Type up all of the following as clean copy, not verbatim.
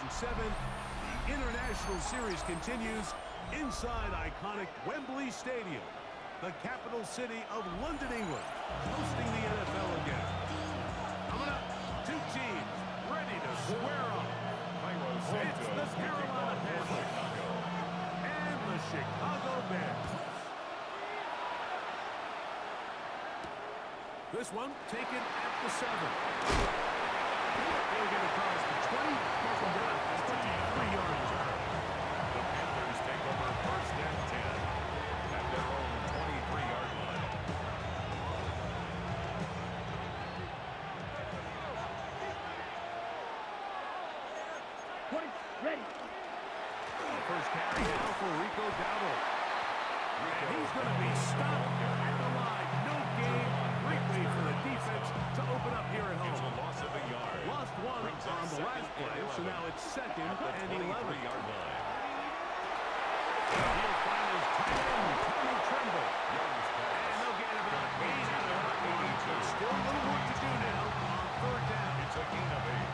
2007. The International Series continues inside iconic Wembley Stadium, the capital city of London, England, hosting the NFL again. Coming up, two teams ready to square off. It's the Carolina Panthers and the Chicago Bears. This one taken at the 7. They'll get across the 20, second down, 23 yards. The Panthers take over first and 10 at their own 23-yard line. Ready. First carry now for Rico Dowdle. And he's going to be stopped at the line. No gain. Great way for the defense to open up here at It's a home. loss of a yard. Lost one on the last play, so now it's second and 11. 23-yard line. He'll find his tight end, Tommy Tremble. And they'll get about 8 out of that one. Still a little work to do now on third down. It's a gain of 8.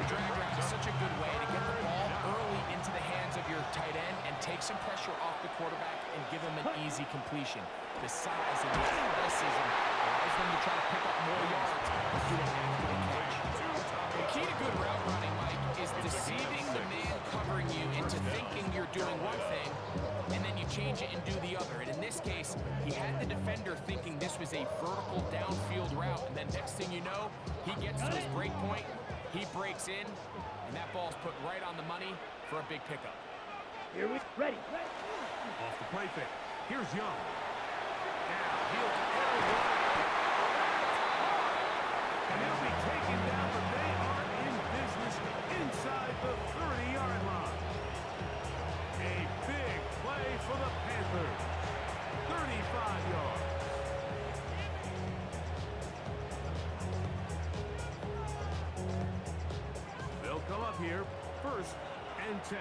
The drag route is such a good way to get the ball early into the hands of your tight end and take some pressure off the quarterback and give him an easy completion. The size and the athleticism allows them to try to pick up more yards and do a halfway catch. The key to good route running, Mike, is deceiving the man covering you into thinking you're doing one thing, and then you change it and do the other. And in this case, he had the defender thinking this was a vertical downfield route, and then next thing you know, he gets to his break point, he breaks in, and that ball's put right on the money for a big pickup. Here we ready. Off the play fake. Here's Young. Now he'll air and he'll be taken down, but they are in business inside the 30-yard line. A big play for the Panthers. 35 yards. They'll come up here, first and 10.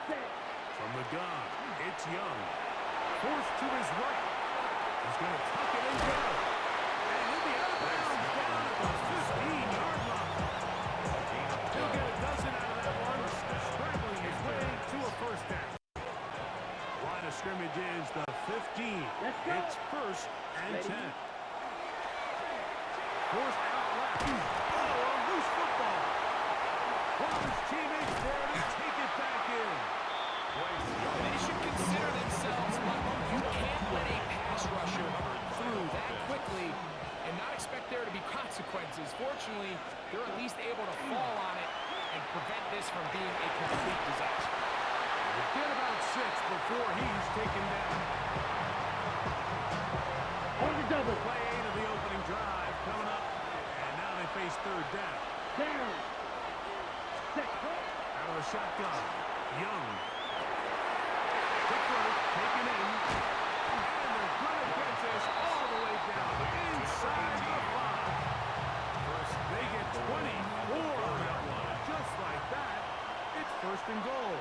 From the gun, it's Young. Forced to his right. He's going to tuck it in down. And he'll be out of bounds down at the 15-yard line. He'll get a dozen out of that one, scrambling his way to a first down. Line of scrimmage is the 15. It's first and 10. Forced out left. Oh, a loose football. One of his teammates there to take it back in. They should consider themselves lucky. You can't let a pass rusher through that quickly and not expect there to be consequences. Fortunately, they're at least able to fall on it and prevent this from being a complete disaster. Get about 6 before he's taken down. On the double. Play 8 of the opening drive coming up, and now they face third down. Down. Out of the shotgun, Young. Quick throw, taken in, and they're going to get this all the way down inside the 5. First, they get 24 on that one. Just like that, it's first and goal.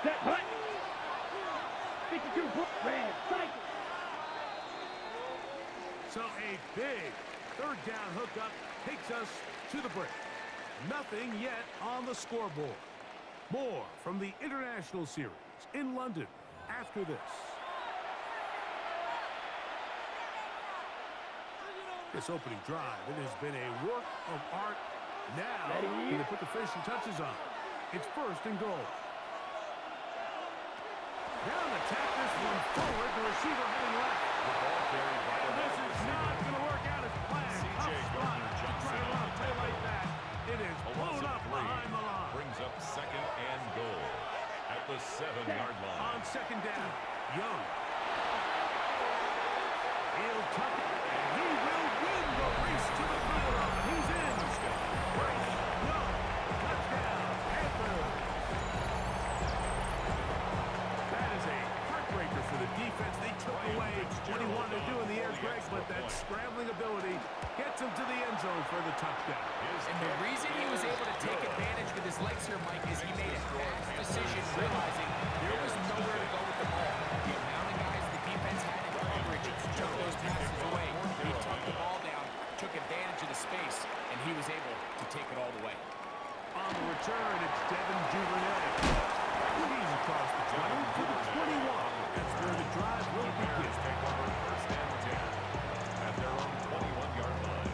Set hut. 52 red cycle. So a big third down hookup takes us to the break. Nothing yet on the scoreboard. More from the International Series in London after this. This opening drive, it has been a work of art. Now, going to put the finishing touches on. It's first and goal. Down to tap this one forward, the receiver heading left. The ball carried by the This is not going to work out as planned. Tough spot to try to run a play like that. It is blown up behind the line. Brings up second and goal at the 7-yard line. On second down, Young. He'll tuck it, and he will win the race to the goal line. He's in. Bryce Young, touchdown, Panthers. That is a heartbreaker for the defense. They took away what he wanted to do in the air, Greg, but that scrambling ability gets him to the end zone for the touchdown. And the reason he was able to take advantage with his legs here, Mike, is he made a fast decision realizing there was nowhere to go with the ball. The amount of guys the defense had in coverage took those passes away. He took the ball down, took advantage return. It's Devin Duvernay. He's across the 20 to the 21. That's where the drive will begin. Take over first and 10 at their own 21-yard line.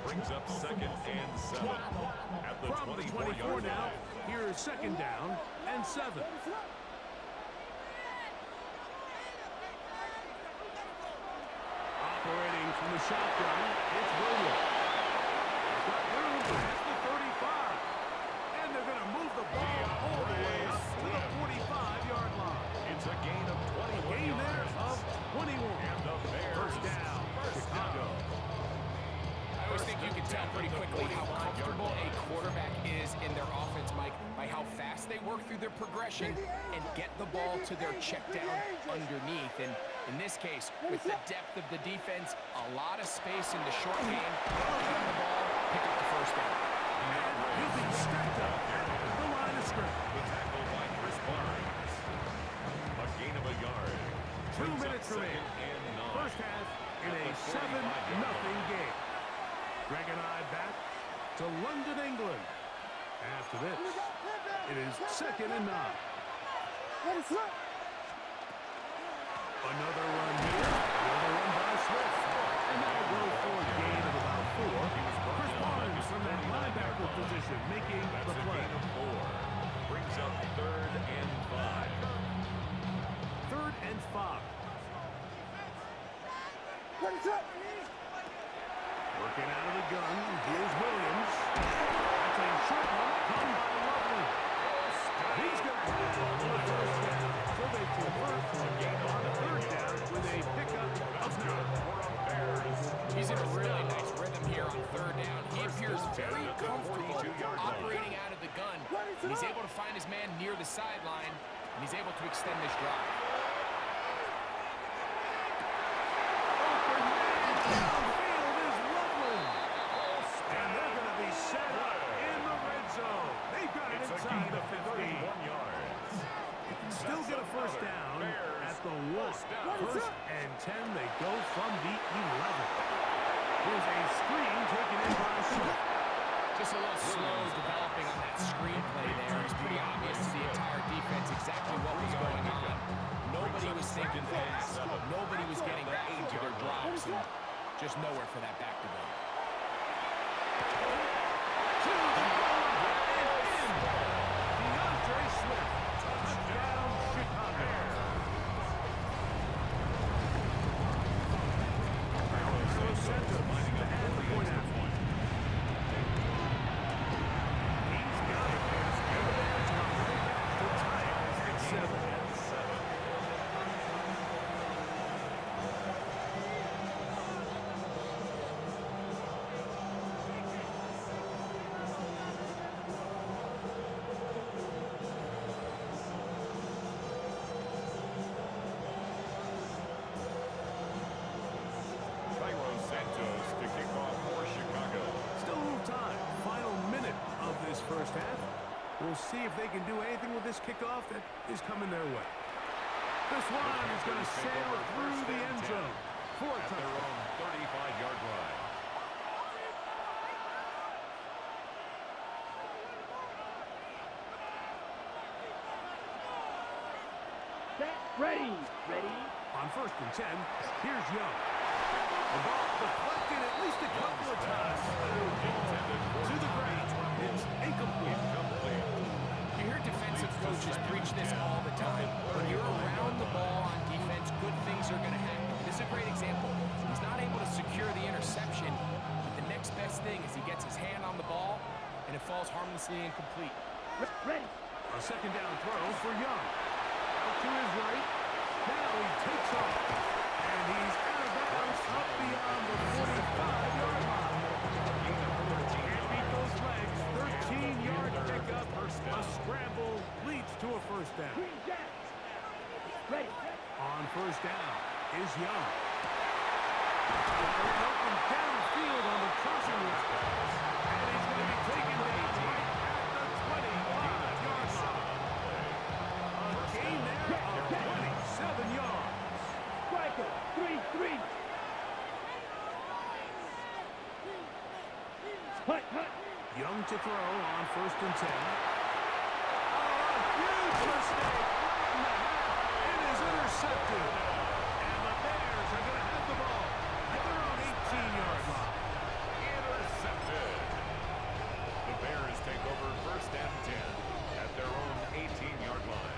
Brings up second and 7 at the From the 24 now, line. here is second down and 7. Operating from the shotgun, it's Williams. Got room past the 35. And they're going to move the ball all the way up to the 45-yard line. It's a gain of 21 Gain there yards. of 21. And the Bears First down, Chicago. I always think you can tell pretty quickly how comfortable a quarterback is in their offense, Mike, by how fast they work through their progression and get the ball to their check down underneath. And in this case, with the depth of the defense, a lot of space in the short game, get the ball, pick up the first down. He'll be stacked up at the line of scrimmage. The tackle by Chris Barnes. A gain of a yard. 2 Brings up minutes remaining. second and 9. First half in a 7-0 game. Greg and I back to London, England. After this, it is second and 9. Another run here. Another run by Swift. And that'll go for a gain of about 4. Chris Barnes from that linebacker position making That's the a play. gain of 4. Brings up third and 5. Third and 5. Working out of the gun, here's Williams. That's a short one, come by Lovely. He's going to have the first down. So they convert on the third down with a pickup of 9. He's in a really nice rhythm here on third down. He appears very comfortable operating out of the gun. And he's able to find his man near the sideline, and he's able to extend this drive. Downfield is Lovely. And they're going to be set up in the red zone. They've got it It's a inside gain the of 15. 31 yards. Still get a first down at the 1. First and 10, they go from the 11. Here's a screen taken in by Swift. Just a little slow developing on that screenplay there. It's pretty obvious to the entire defense exactly what was going on. Nobody was thinking pass. Nobody was getting back into their drops. And just nowhere for that back to go. To the goal and in. DeAndre Swift. Touchdown, Chicago. So Santos to add the point out. He's got it. To tie it at 7. Santos to kick off for Chicago. Still a little time. Final minute of this first half. We'll see if they can do anything with this kickoff that is coming their way. This one is going to sail through the end zone for a At their touchdown. own 35-yard line. Set. Ready. Ready. On first and 10, here's Young. The ball deflected at least a couple of times. To the ground. It's incomplete. You hear defensive coaches preach this all the time. When you're around the ball on defense, good things are going to happen. This is a great example. He's not able to secure the interception, but the next best thing is he gets his hand on the ball, and it falls harmlessly incomplete. Ready. A second down throw for Young. Out to his right. Now he takes off. And he's out of bounds up beyond the 45-yard line. Can't beat those legs. 13-yard pickup first down is Young. Wide open downfield on the crossing route. And he's going to be taken down right at the 25-yard line. A gain there of 27 yards. Striker, 3-3. Hut, hut. Young to throw on 1st and 10. Huge mistake. It is intercepted. And the Bears are going to have the ball at their own 18-yard line. Intercepted. The Bears take over 1st and 10 at their own 18-yard line.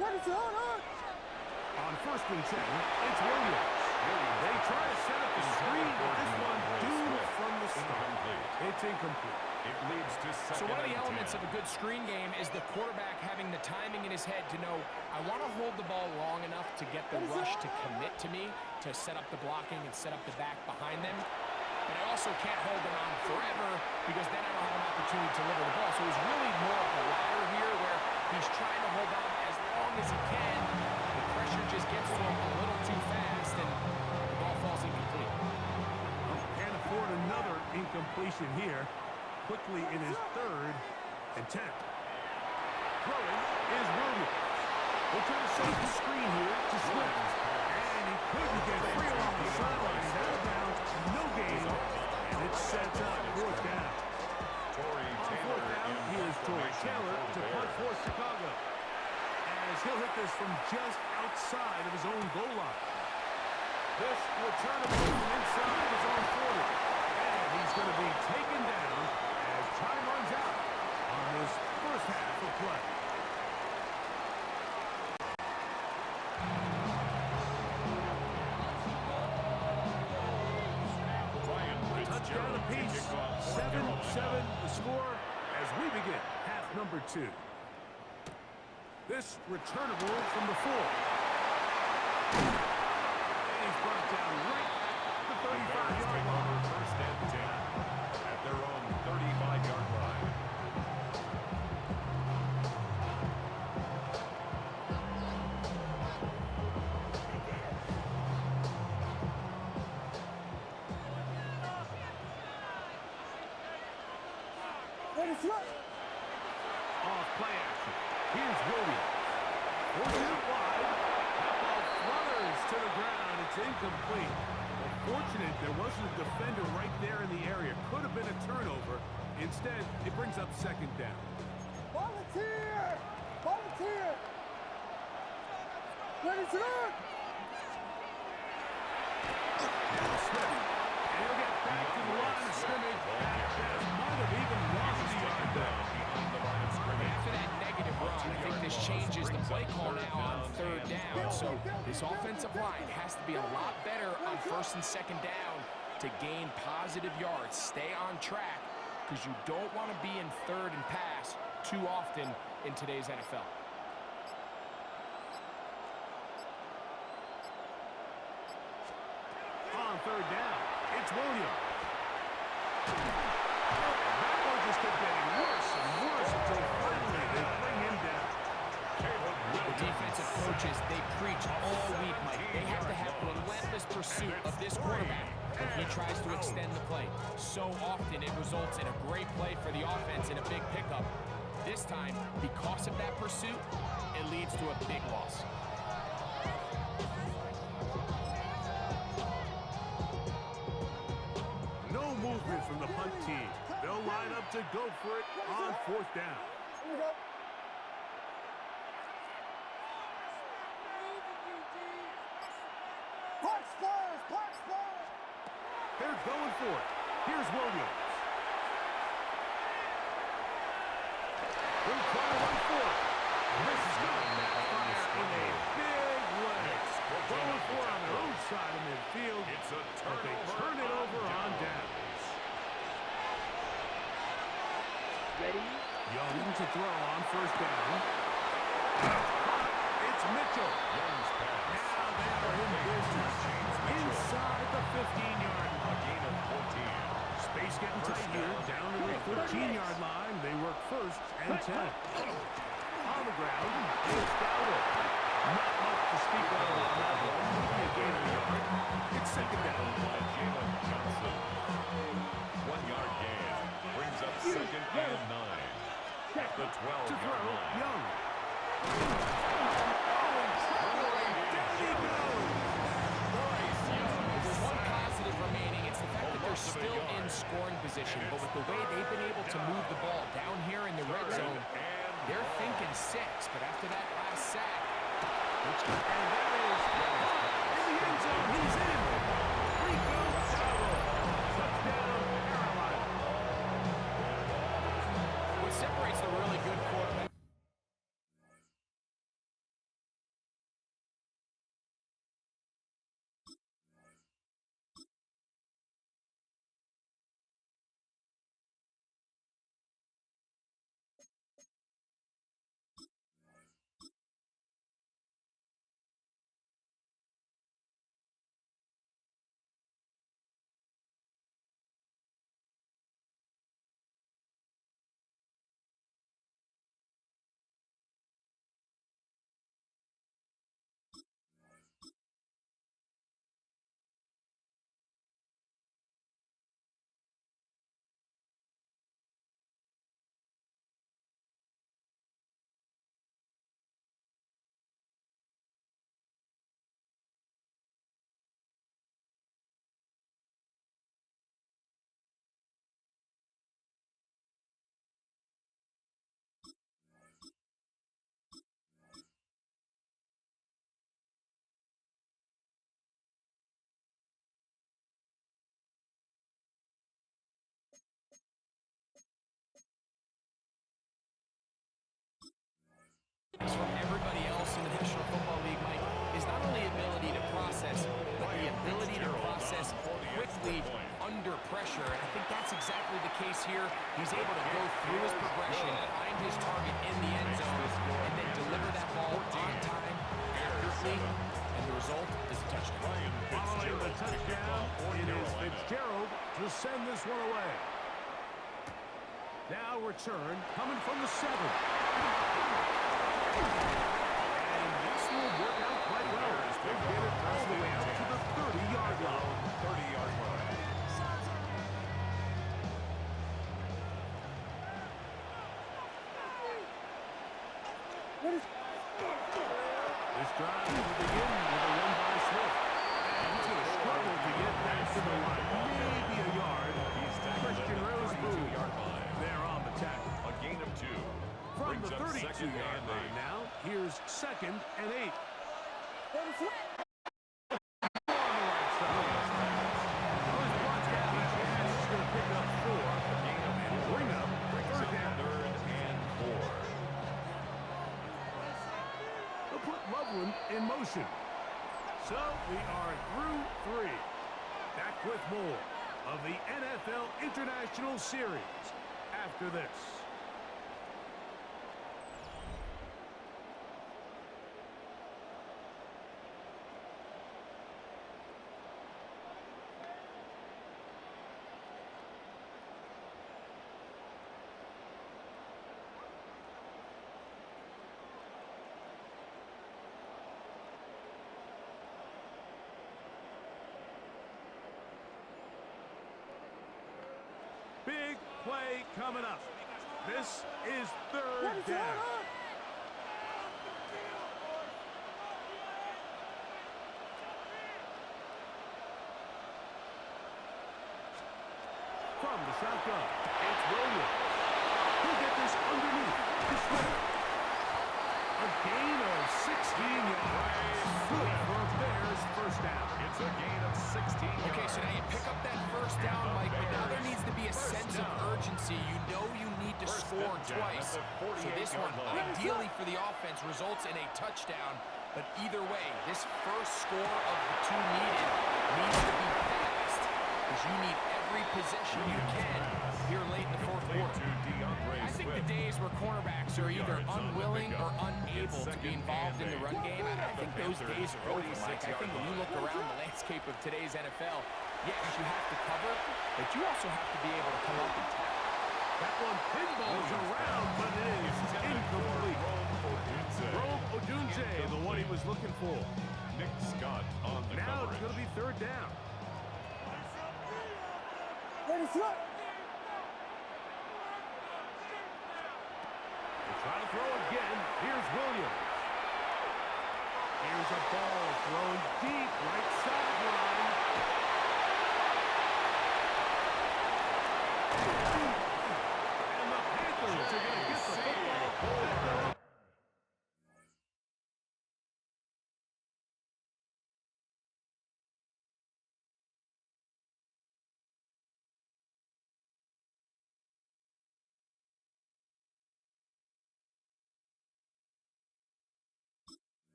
What is going on? On 1st and 10, it's Williams. They try to set up the screen, but this one doomed from the start. It's incomplete. It leads to So one of the 2nd and elements 10. of a good screen game is the quarterback having the timing in his head to know, I want to hold the ball long enough to get the rush to commit to me, to set up the blocking and set up the back behind them. But I also can't hold them on forever because then I don't have an opportunity to deliver the ball. So it's really more of a ladder here where he's trying to hold on as long as he can. The pressure just gets to him a little too fast and the ball falls incomplete. Can't afford another incompletion here. Quickly in his 3rd and 10. Throwing is Williams. We'll try to set up the screen here to Swift. And he couldn't get free along the sideline. He's out of bounds. No gain. And it's set up 4th down. Torrey On Taylor 4th down, in here's Torrey formation Taylor for to the punt Bears. for Chicago. As he'll hit this from just outside of his own goal line. This returnable from inside his own 40. And he's going to be taken down as time runs out on this 1st half of play. Ryan Touchdown Fitzgerald to apiece. kick off 7-7 the score as we begin half number 2. This returnable from the 4. And he's brought down right at the 35-yard line. 1st and 10 at their own 35-yard line. Off play action. Here's Williams. Forcing it wide. That ball flutters to the ground. It's incomplete. Fortunate there wasn't a defender right there in the area. Could have been a turnover. Instead, it brings up 2nd down. Volunteer! Volunteer! Ready to run! Now Smith. And he'll get back to the line of scrimmage. That might have even lost the yard there. Behind the line of scrimmage. After that negative run, I think this changes the play call now on 3rd down. So this offensive line has to be a lot better on 1st and 2nd down to gain positive yards. Stay on track because you don't want to be in 3rd and pass too often in today's NFL. On 3rd down, it's Williams. That one just kept getting worse and worse until finally they bring him down. The defensive coaches, they preach all week, Mike. They have to have relentless pursuit of this quarterback when he tries to extend the play. So often it results in a great play for the offense and a big pickup. This time, because of that pursuit, it leads to a big loss. No movement from the punt team. They'll line up to go for it on 4th down. Here we go. Park stars! Park stars! They're going for it. Here's Williams. They'll try to run for it. This is going to backfire in a big way. Going for it on their own side of midfield. It's a But they turn it over on downs. Ready? Young to throw on 1st down. It's Mitchell. Young's pass. Now they are in business. Inside the 15-yard A line. gain of 14. Space getting tight here. Down to the 14-yard line. They work 1st and 10. On on the ground. It's down. Not much to speak of on that one. He gained a yard. It's second down. By Jalen Johnson. 1-yard gain. Brings up second and 9. At the 12-yard line. Young. Down he goes. If there's one positive remaining, it's the fact that they're still in scoring position. But with the way they've been able to move the ball down here in the red zone, they're thinking 6. But after that last sack, And that is in the end zone. He's in. Rico Sowell. Touchdown, Carolina. what separates the really good quarterback. From everybody else in the National Football League, Mike, is not only ability to process, but the ability to process quickly under pressure. And I think that's exactly the case here. He's able to go through his progression, find his target in the end zone, and then deliver that ball on time, accurately, and the result is a touchdown. Following the touchdown, it is Fitzgerald to send this one away. Now return coming from the 7. And this will work out quite well. They get it all the way out to the 30-yard line. 30-yard line. This drive will begin with a run by Swift. And he's going to struggle to get back to the line. Maybe a yard. Christian Rose moved. They're on the tackle. A gain of 2. From Brings the up 32-yard line now, here's 2nd and 8. On the right side. Those blocks got the chance. He's going to pick up 4. And bring up third down. 3rd and 4. They'll put Loveland in motion. So we are through 3. Back with more of the NFL International Series after this. Big play coming up. This is 3rd down. From the shotgun, it's Williams. He'll get this underneath to Swift. A gain of 16 yards. Good for a Bears first down. It's a gain of 16 yards. Okay, so now you pick up that first down, Mike, but now there needs to be a sense of urgency. You know you need to score twice. So this one, ideally for the offense, results in a touchdown. But either way, this first score of the 2 needed needs to be fast, because you need every possession you can here late in the 4th quarter. I think the days where cornerbacks are either unwilling or unable to be involved in the run game, I think those days are over, Mike. I think when you look around the landscape of today's NFL, yes, you have to cover, but you also have to be able to come up and tackle. That one pinballs around, but it is incomplete. Rome Odunze, the one he was looking for. Nick Scott on the Now coverage. it's going to be third down. Ready, set. They'll try to throw again. Here's Williams. Here's a ball thrown deep, right sideline. And the Panthers are going to get the football back up.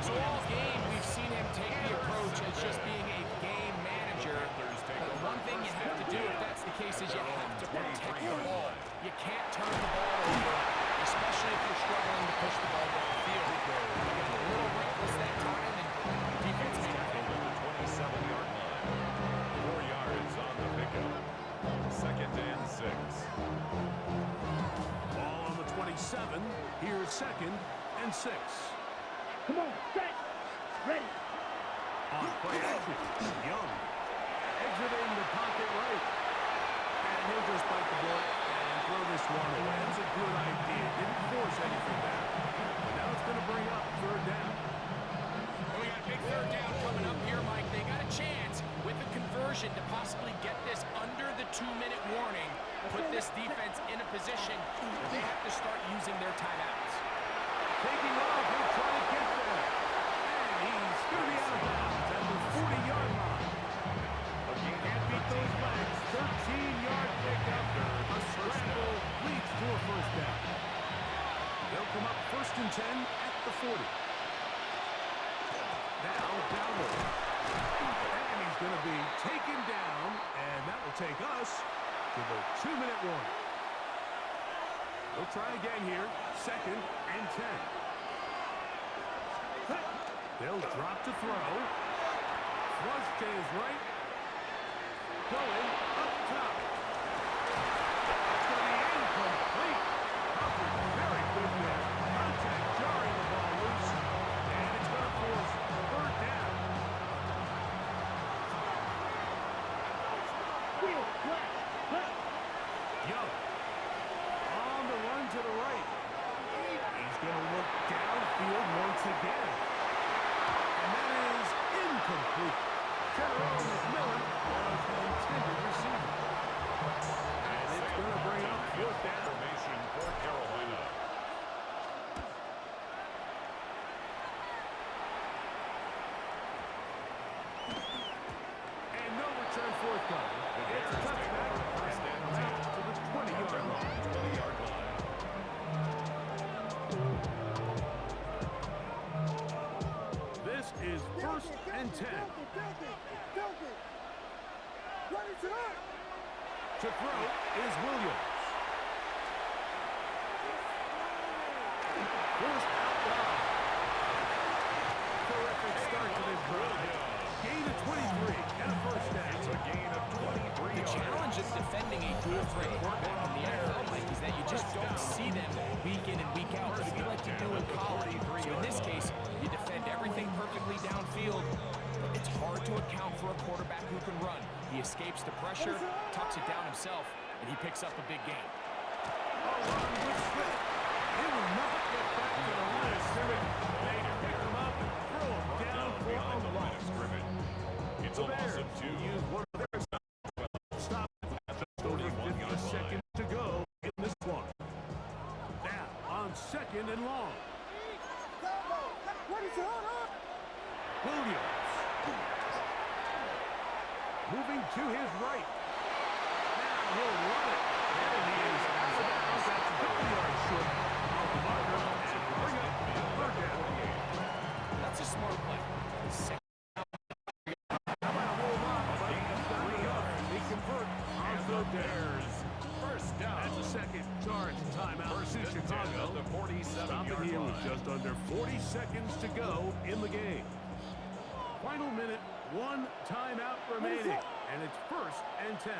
So all game, we've seen him take the approach as just being a game manager. But one thing you have to do if that's the case is you have to protect the ball. You can't turn the ball over, especially if you're struggling to push the ball downfield. You get a little reckless that time, and defense made it. Over the 27-yard line. 4 yards on the pickup. 2nd and 6. Ball on the 27. Here's 2nd and 6. Come on, set. Ready. On play action, Young. Exiting the pocket right. And he'll just bite the bullet and throw this one away. That's a good idea. Didn't force anything back. But now it's going to bring up third down. We got a big third down coming up here, Mike. They got a chance with the conversion to possibly get this under the 2-minute warning, put this defense in a position where they have to start using their timeouts. Taking off, he'll try to get there. And he's going to be out of bounds at the 40-yard line. Can't beat those legs. 13-yard pickup. A scramble leads to a first down. They'll come up 1st and 10 at the 40. Now, Dowdle. And he's going to be taken down, and that will take us to the 2-minute warning. They'll try again here. 2nd and 10. They'll drop to throw. Flush to his right. Going up top. It's going to be incomplete. Coverage very good there. Contact jarring the ball loose. And it's going to force third down. Young. On the run to the right. He's going to look downfield once again. And that is incomplete. General McMillan was the intended receiver. And it's going to bring up fourth down. Formation for Carolina. And no return forthcoming. It's a touchback. First and Back to the 20-yard line. 20-yard line. This is 1st and 10. Ready, set. To throw is Williams. First out wide. Terrific start to this drive. Gain of 23 and a first down. It's a gain of 23 The yards. challenge of defending a dual-threat quarterback in the NFL, Mike, is that you just don't see them week in and week out like you do in college. So in this case, you defend everything perfectly downfield, but it's hard to account for a quarterback who can run. He escapes the pressure, tucks it down himself, and he picks up a big gain. He will not get back to the line of scrimmage. They pick him up and throw him down for behind a the line loss. of scrimmage. It's a The loss Bears of 2. use one of their stop at just over 50 seconds to go in this one. Now on 2nd and long. Ready, set. Williams. Moving to his right. Now he'll run it. And he is out of bounds. That's 50 yards short of the marker. And bring up third down. That's a smart play. They convert on third down. Bears first down. That's a second charge timeout First to and 10 Chicago. at the 47-yard Stopping here with line. just under 40 seconds to go in the game. Final minute, one timeout remaining. And it's 1st and 10.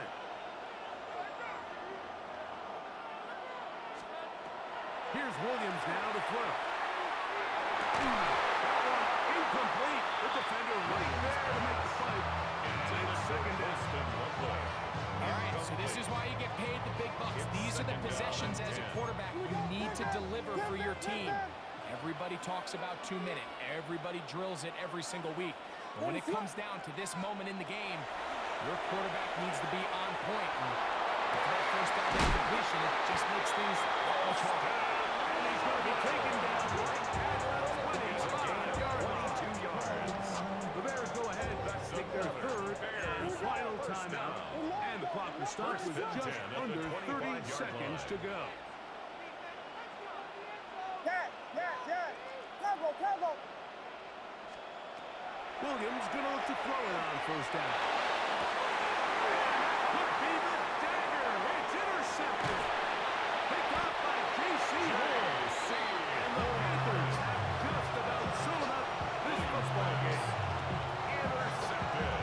Here's Williams now to throw. That one incomplete. The defender right there to make the fight. It's second down. All right, so this is why you get paid the big bucks. These are the possessions as a quarterback you need to deliver for your team. Everybody talks about 2-minute. Everybody drills it every single week. But when it comes down to this moment in the game, your quarterback needs to be on point. And with that first down completion, it just makes things that much harder. And he's going to be taken down right at the 25-yard line. 22 yards. The Bears go ahead, take their third and final timeout. And the clock will start with just under 30 seconds to go. Williams going to look to throw it on first down. Could be the dagger. It's intercepted. Picked up by J.C. Hall. And the Panthers have just about sewn up this football game. Intercepted.